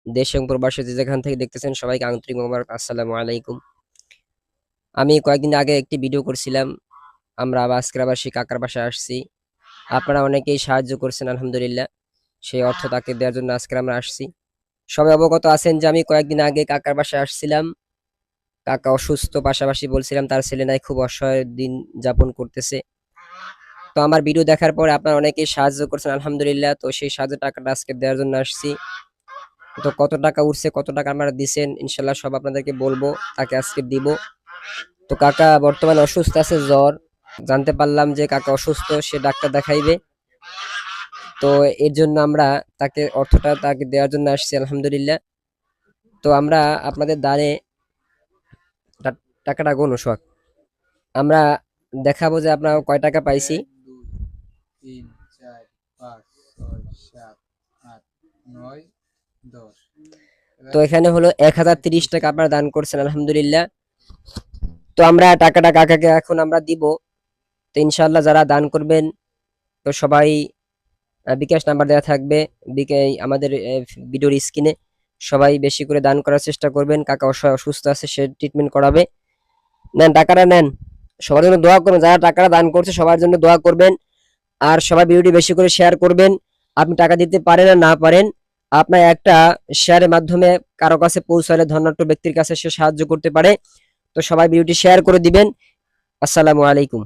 দেশ এবং প্রবাসী যে যেখান থেকে দেখতেছেন সবাইকে আন্তরিক মোবারক, আসসালামু আলাইকুম। আমি কয়েকদিন আগে একটি ভিডিও করছিলাম, আমরা আজকের আবার সেই কাকার বাসায় আসছি। আপনারা অনেকেই সাহায্য করছেন, আলহামদুলিল্লাহ। সেই অর্থ তাকে দেওয়ার জন্য আজকে আমরা আসছি। সবাই অবগত আছেন যে আমি কয়েকদিন আগে কাকার বাসায় আসছিলাম। কাকা অসুস্থ, পাশাপাশি বলছিলাম তার ছেলে নাই, খুব অসহায় দিন যাপন করতেছে। তো আমার ভিডিও দেখার পরে আপনারা অনেকেই সাহায্য করছেন, আলহামদুলিল্লাহ। তো সেই সাহায্য টাকাটা আজকে দেওয়ার জন্য আসছি। তো কত টাকা উঠছে, কত টাকা আপনারা দিচ্ছেন, ইনশাল্লাহ সব আপনাদেরকে বলবো, তাকে আজকে দিব। তো কাকা বর্তমানে অসুস্থ আছে, জ্বর। জানতে পারলাম যে কাকা অসুস্থ, সে ডাক্তার দেখাইবে। তো এর জন্য আমরা তাকে অর্থটা তাকে দেওয়ার জন্য আসছি, আলহামদুলিল্লাহ। তো আমরা আপনাদের দ্বারে টাকাটা গোনো সোহাগ, আমরা দেখাবো যে আপনারা কয় টাকা পাইছি। 1 2 3 4 5 6 7 8 9 10। তো এখানে হলো 1030 টাকা আপনারা দান করছেন, আলহামদুলিল্লাহ। তো আমরা টাকাটা কাকাকে এখন আমরা দিব। তো ইনশাল্লাহ যারা দান করবেন, তো সবাই বিকাশ নাম্বার দেওয়া থাকবে আমাদের ভিডিওর স্ক্রিনে। সবাই বেশি করে দান করার চেষ্টা করবেন। কাকা অসুস্থ আছে, সে ট্রিটমেন্ট করাবে। নেন টাকাটা নেন, সবার জন্য দোয়া করবেন। যারা টাকাটা দান করছে সবার জন্য দোয়া করবেন। আর সবাই ভিডিওটি বেশি করে শেয়ার করবেন। আপনি টাকা দিতে পারেন আর না পারেন, আপনার একটা শেয়ারের মাধ্যমে কারো কাছে পৌঁছালে ধনাঢ্য ব্যক্তির কাছে সে সাহায্য করতে পারে। তো সবাই ভিডিওটি শেয়ার করে দিবেন। আসসালামু আলাইকুম।